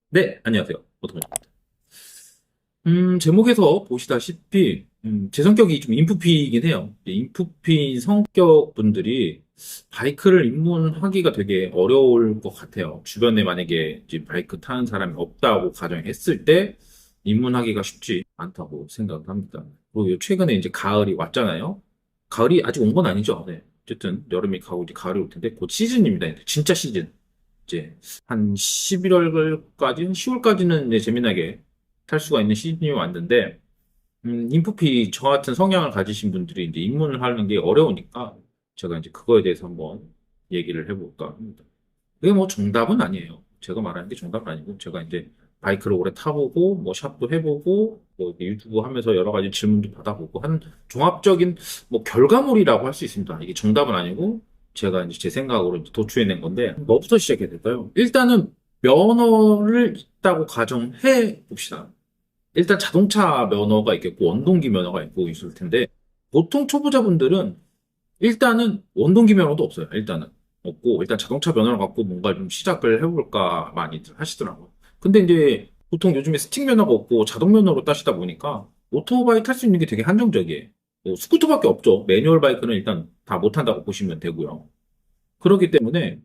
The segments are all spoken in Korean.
네, 안녕하세요. 오토입니다. 제목에서 보시다시피, 제 성격이 좀 인프피이긴 해요. 인프피인 성격 분들이 바이크를 입문하기가 되게 어려울 것 같아요. 주변에 만약에 이제 바이크 타는 사람이 없다고 가정했을 때 입문하기가 쉽지 않다고 생각을 합니다. 그리고 최근에 이제 가을이 왔잖아요. 가을이 아직 온 건 아니죠. 네. 어쨌든 여름이 가고 이제 가을이 올 텐데 곧 시즌입니다. 진짜 시즌. 이제 한 11월까지, 10월까지는 이제 재미나게 탈 수가 있는 시즌이 왔는데, 인프피 저 같은 성향을 가지신 분들이 이제 입문을 하는 게 어려우니까 제가 이제 그거에 대해서 한번 얘기를 해볼까 합니다. 그게 뭐 정답은 아니에요. 제가 말하는 게 정답은 아니고 제가 이제 바이크를 오래 타보고 뭐 샵도 해보고 뭐 이렇게 유튜브 하면서 여러 가지 질문도 받아보고 한 종합적인 뭐 결과물이라고 할 수 있습니다. 이게 정답은 아니고 제가 이제 제 생각으로 이제 도출해낸 건데 뭐부터 시작해야 될까요? 일단은 면허를 있다고 가정해 봅시다. 일단 자동차 면허가 있겠고 원동기 면허가 있고 있을 텐데 보통 초보자분들은 일단은 원동기 면허도 없어요. 일단은 없고 일단 자동차 면허를 갖고 뭔가 좀 시작을 해볼까 많이들 하시더라고요. 근데 이제 보통 요즘에 스틱 면허가 없고 자동 면허로 따시다 보니까 오토바이 탈 수 있는 게 되게 한정적이에요. 뭐 스쿠터밖에 없죠. 매뉴얼 바이크는 일단 다 못 탄다고 보시면 되고요. 그렇기 때문에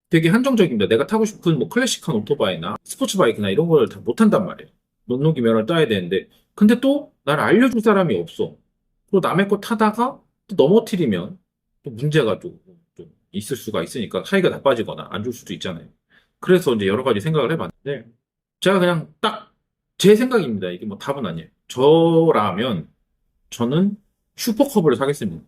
되게 한정적입니다. 내가 타고 싶은 뭐 클래식한 오토바이나 스포츠 바이크나 이런 걸 다 못 탄단 말이에요. 원동기 면허를 따야 되는데 근데 또 나를 알려줄 사람이 없어. 또 남의 거 타다가 또 넘어뜨리면 또 문제가 좀 있을 수가 있으니까 사이가 나빠지거나 안 좋을 수도 있잖아요. 그래서 이제 여러 가지 생각을 해봤는데 제가 그냥 딱 제 생각입니다. 이게 뭐 답은 아니에요. 저라면 저는 슈퍼커브를 사겠습니다.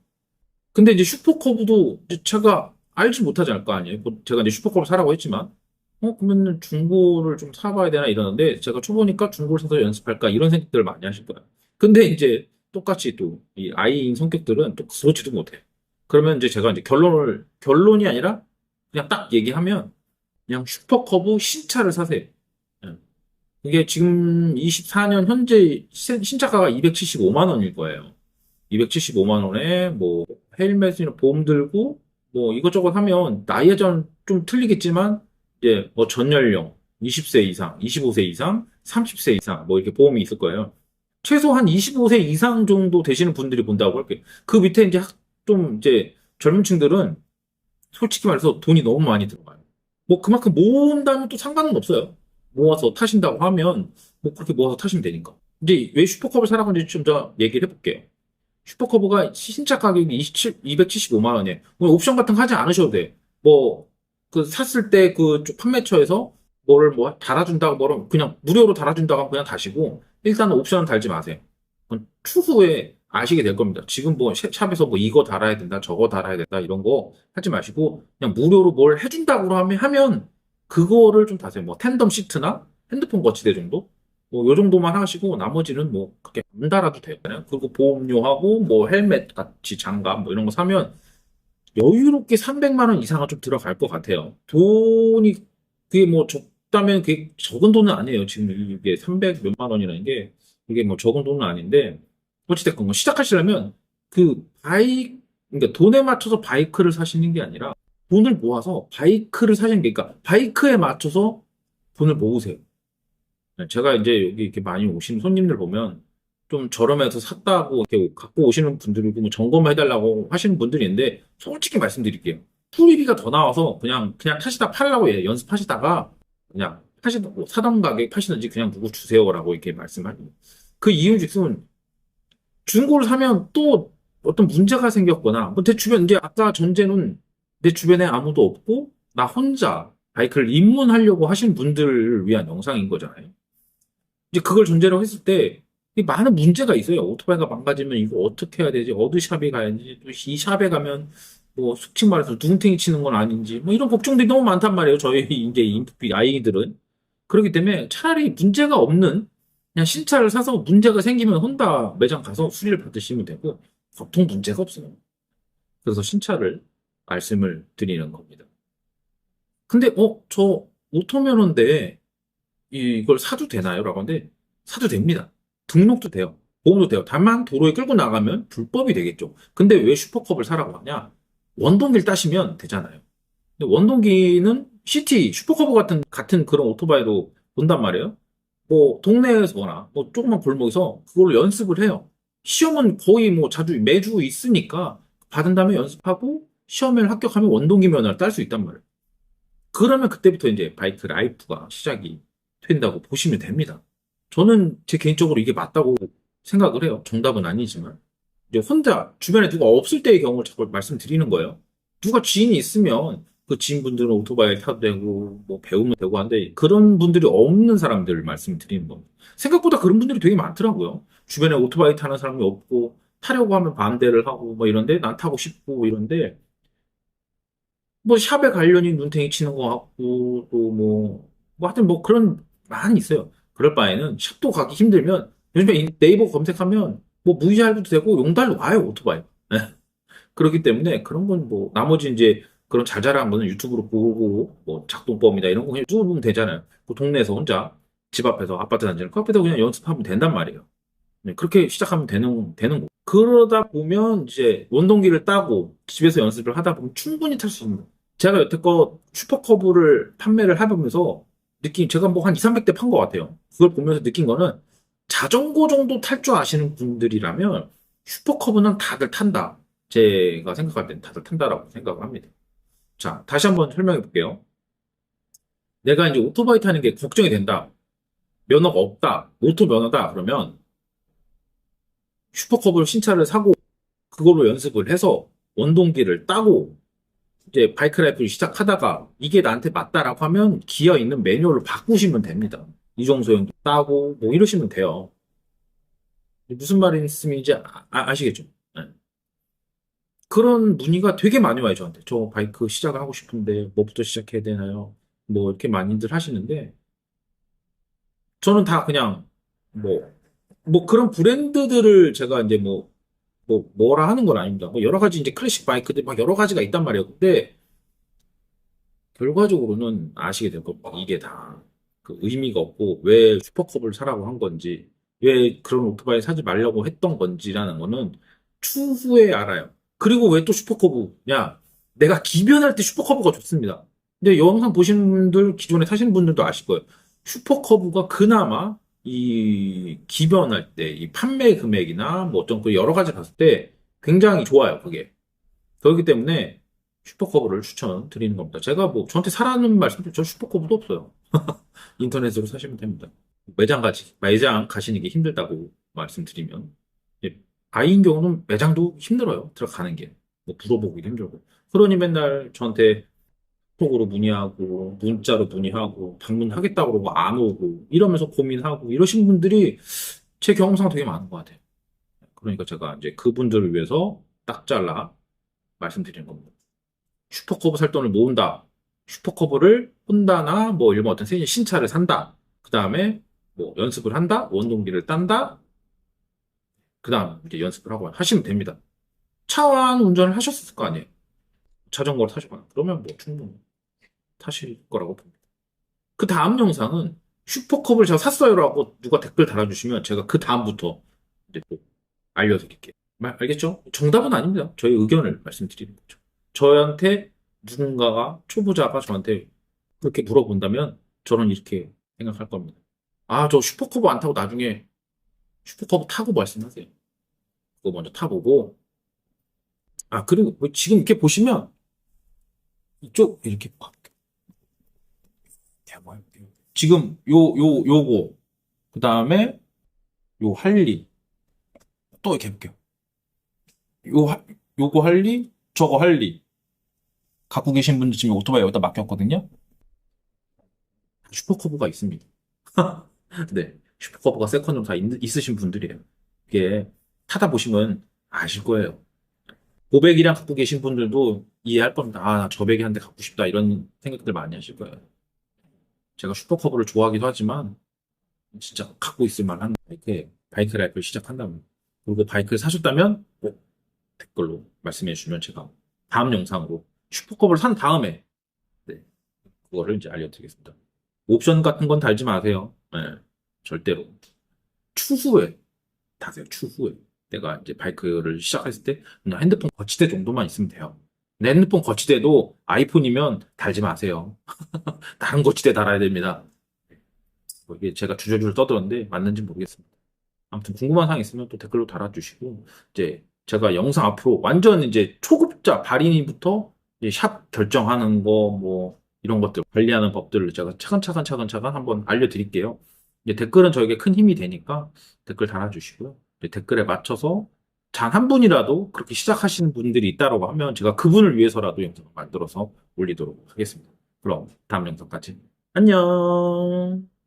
근데 이제 슈퍼커브도 이제 제가 알지 못하지 않을 거 아니에요. 뭐 제가 이제 슈퍼커브 사라고 했지만 그러면 중고를 좀 사봐야 되나 이러는데 제가 초보니까 중고를 사서 연습할까 이런 생각들을 많이 하실 거예요. 근데 이제 똑같이 또 이 아이인 성격들은 또 그러지도 못해요. 그러면 이제 제가 이제 결론이 아니라 그냥 딱 얘기하면 그냥 슈퍼커브 신차를 사세요. 예. 이게 지금 24년 현재 신차가가 275만 원일 거예요. 275만 원에 뭐 헬멧이나 보험 들고 뭐 이것저것 하면 나이에 좀 틀리겠지만 이제 뭐 전연령 20세 이상, 25세 이상, 30세 이상 뭐 이렇게 보험이 있을 거예요. 최소 한 25세 이상 정도 되시는 분들이 본다고 할게요. 그 밑에 이제 좀 이제 젊은 층들은 솔직히 말해서 돈이 너무 많이 들어가요. 뭐 그만큼 모은다면 또 상관은 없어요. 모아서 타신다고 하면 뭐 그렇게 모아서 타시면 되니까. 이제 왜 슈퍼컵을 사라고 하는지 좀 더 얘기를 해볼게요. 슈퍼커브가 신차 가격이 275만 원이에요. 뭐 옵션 같은 거 하지 않으셔도 돼. 뭐, 그 샀을 때 그 판매처에서 뭐를 뭐 달아준다고 뭐를 그냥 무료로 달아준다고 하면 그냥 다시고 일단은 옵션은 달지 마세요. 그건 추후에 아시게 될 겁니다. 지금 뭐 샵에서 뭐 이거 달아야 된다, 저거 달아야 된다 이런 거 하지 마시고 그냥 무료로 뭘 해준다고 하면 그거를 좀 다세요. 뭐 텐덤 시트나 핸드폰 거치대 정도? 뭐, 요 정도만 하시고, 나머지는 뭐, 그렇게 안 달아도 돼요. 그리고 보험료하고, 뭐, 헬멧 같이 장갑, 뭐, 이런 거 사면, 여유롭게 300만 원 이상은 좀 들어갈 것 같아요. 돈이, 그게 뭐, 적다면 그게 적은 돈은 아니에요. 지금 이게 300 몇만 원이라는 게, 이게 뭐, 적은 돈은 아닌데, 어찌됐건, 뭐 시작하시려면, 그러니까 돈에 맞춰서 바이크를 사시는 게 아니라, 돈을 모아서 바이크를 사시는 게, 그러니까, 바이크에 맞춰서 돈을 모으세요. 네, 제가 이제 여기 이렇게 많이 오시는 손님들 보면 좀 저렴해서 샀다고 이렇게 갖고 오시는 분들이고 뭐 점검해달라고 하시는 분들이 있는데 솔직히 말씀드릴게요. 수리비가 더 나와서 그냥 타시다 팔라고 해요. 연습하시다가 그냥 파시다 뭐 사던 가격에 파시든지 그냥 누구 주세요라고 이렇게 말씀하시고 그 이유즉슨 중고를 사면 또 어떤 문제가 생겼거나 뭐 내 주변 이제 아까 전제는 내 주변에 아무도 없고 나 혼자 바이크를 입문하려고 하신 분들을 위한 영상인 거잖아요. 이제 그걸 전제로 했을 때 많은 문제가 있어요. 오토바이가 망가지면 이거 어떻게 해야 되지? 어디 샵에 가야지? 또 이 샵에 가면 뭐 솔직히 말해서 눈탱이 치는 건 아닌지 뭐 이런 걱정들이 너무 많단 말이에요. 저희 이제 인프피 아이들은 그렇기 때문에 차라리 문제가 없는 그냥 신차를 사서 문제가 생기면 혼다 매장 가서 수리를 받으시면 되고 보통 문제가 없어요. 그래서 신차를 말씀을 드리는 겁니다. 근데 저 오토면허인데 이걸 사도 되나요? 라고 하는데 사도 됩니다. 등록도 돼요. 보험도 돼요. 다만 도로에 끌고 나가면 불법이 되겠죠. 근데 왜 슈퍼컵을 사라고 하냐? 원동기를 따시면 되잖아요. 근데 원동기는 슈퍼커브 같은 그런 오토바이도 온단 말이에요. 뭐 동네에서나 뭐 조그만 골목에서 그걸 연습을 해요. 시험은 거의 뭐 자주 매주 있으니까 받은 다음에 연습하고 시험에 합격하면 원동기 면허를 딸 수 있단 말이에요. 그러면 그때부터 이제 바이크 라이프가 시작이 된다고 보시면 됩니다. 저는 제 개인적으로 이게 맞다고 생각을 해요. 정답은 아니지만. 이제 혼자 주변에 누가 없을 때의 경우를 자꾸 말씀드리는 거예요. 누가 지인이 있으면 그 지인분들은 오토바이 타도 되고 뭐 배우면 되고 한데 그런 분들이 없는 사람들을 말씀드리는 겁니다. 생각보다 그런 분들이 되게 많더라고요. 주변에 오토바이 타는 사람이 없고 타려고 하면 반대를 하고 뭐 이런데 난 타고 싶고 이런데 뭐 샵에 가려니 눈탱이 치는 것 같고 또 뭐 하여튼 뭐 그런 많이 있어요. 그럴 바에는 샵도 가기 힘들면 요즘에 네이버 검색하면 뭐 무이자르도 되고 용달로 와요 오토바이. 그렇기 때문에 그런 건 뭐 나머지 이제 그런 자잘한 거는 유튜브로 보고 뭐 작동법이다 이런 거 그냥 유튜브 보면 되잖아요. 그 동네에서 혼자 집 앞에서 아파트 단지를 그 앞에서 그냥 연습하면 된단 말이에요. 네, 그렇게 시작하면 되는 거. 그러다 보면 이제 원동기를 따고 집에서 연습을 하다 보면 충분히 탈 수 있는 거예요. 제가 여태껏 슈퍼커브를 판매를 해보면서 제가 뭐 한 2, 300대 판 것 같아요. 그걸 보면서 느낀 거는 자전거 정도 탈 줄 아시는 분들이라면 슈퍼커브는 다들 탄다. 제가 생각할 땐 다들 탄다라고 생각을 합니다. 자, 다시 한번 설명해 볼게요. 내가 이제 오토바이 타는 게 걱정이 된다. 면허가 없다. 오토 면허다. 그러면 슈퍼컵을 신차를 사고 그걸로 연습을 해서 원동기를 따고 이제 바이크 라이프를 시작하다가 이게 나한테 맞다라고 하면 기어 있는 매뉴얼을 바꾸시면 됩니다. 이종소형도 따고 뭐 이러시면 돼요. 무슨 말인지 아시겠죠? 네. 그런 문의가 되게 많이 와요, 저한테. 저 바이크 시작을 하고 싶은데 뭐부터 시작해야 되나요? 뭐 이렇게 많이들 하시는데 저는 다 그냥 뭐, 뭐 그런 브랜드들을 제가 이제 뭐라 하는 건 아닙니다. 뭐 여러 가지 이제 클래식 바이크들 막 여러 가지가 있단 말이에요. 근데 결과적으로는 아시게 될 겁니다. 이게 다 그 의미가 없고 왜 슈퍼컵을 사라고 한 건지 왜 그런 오토바이 사지 말라고 했던 건지라는 거는 추후에 알아요. 그리고 왜 또 슈퍼커브냐? 내가 기변할 때 슈퍼커브가 좋습니다. 근데 영상 보시는 분들 기존에 타시는 분들도 아실 거예요. 슈퍼커브가 그나마 이 기변할 때 이 판매 금액이나 뭐 어떤 그 여러 가지 봤을 때 굉장히 좋아요. 그게. 그렇기 때문에 슈퍼커브를 추천드리는 겁니다. 제가 뭐 저한테 사라는 말씀도 저 슈퍼커브도 없어요. 인터넷으로 사시면 됩니다. 매장 가시는 게 힘들다고 말씀드리면 아이인 경우는 매장도 힘들어요. 들어가는 게. 뭐 물어보기도 힘들고. 그러니 맨날 저한테 톡으로 문의하고 문자로 문의하고 방문하겠다고 그러고 안 오고 이러면서 고민하고 이러신 분들이 제 경험상 되게 많은 것 같아요. 그러니까 제가 이제 그분들을 위해서 딱 잘라 말씀드리는 겁니다. 슈퍼커브 살 돈을 모은다. 슈퍼커브를 혼다나 뭐 일본 어떤 신차를 산다. 그 다음에 뭐 연습을 한다. 원동기를 딴다. 그 다음 이제 연습을 하고 하시면 됩니다. 차완 운전을 하셨을 거 아니에요. 자전거를 타시거나 그러면 뭐 충분히 타실 거라고 봅니다. 그 다음 영상은 슈퍼컵을 제가 샀어요라고 누가 댓글 달아주시면 제가 그 다음부터 이제 또 알려드릴게요. 알겠죠? 정답은 아닙니다. 저의 의견을 말씀드리는 거죠. 저한테 누군가가 초보자가 저한테 그렇게 물어본다면 저는 이렇게 생각할 겁니다. 아, 저 슈퍼커브 안 타고 나중에 슈퍼커브 타고 말씀하세요. 그거 먼저 타보고 아, 그리고 뭐 지금 이렇게 보시면 이쪽 이렇게 지금 요거 그 다음에 요 할리 또 이렇게 해볼게요. 요거 할리 저거 할리 갖고 계신 분들 지금 오토바이 여기다 맡겼거든요. 슈퍼커브가 있습니다. 네, 슈퍼커브가 세컨으로 다 있으신 분들이에요. 이게 타다 보시면 아실 거예요. 고백이랑 갖고 계신 분들도 이해할 겁니다. 아, 나 저백이 한 대 갖고 싶다 이런 생각들 많이 하실 거예요. 제가 슈퍼커브를 좋아하기도 하지만 진짜 갖고 있을 만한 바이크 라이프를 시작한다면 그리고 바이크를 사셨다면 꼭 댓글로 말씀해 주시면 제가 다음 영상으로 슈퍼컵을 산 다음에 네, 그거를 이제 알려드리겠습니다. 옵션 같은 건 달지 마세요. 네, 절대로. 추후에 다세요. 추후에 내가 이제 바이크를 시작했을 때 그냥 핸드폰 거치대 정도만 있으면 돼요. 내 핸드폰 거치대도 아이폰이면 달지 마세요. 다른 거치대 달아야 됩니다. 이게 제가 주저주저 떠들었는데 맞는지 모르겠습니다. 아무튼 궁금한 사항 있으면 또 댓글로 달아주시고, 이제 제가 영상 앞으로 완전 이제 초급자 발인이부터 이제 샵 결정하는 거, 뭐, 이런 것들 관리하는 법들을 제가 차근차근 한번 알려드릴게요. 이제 댓글은 저에게 큰 힘이 되니까 댓글 달아주시고요. 이제 댓글에 맞춰서 단 한 분이라도 그렇게 시작하시는 분들이 있다고 하면 제가 그분을 위해서라도 영상을 만들어서 올리도록 하겠습니다. 그럼 다음 영상까지 안녕.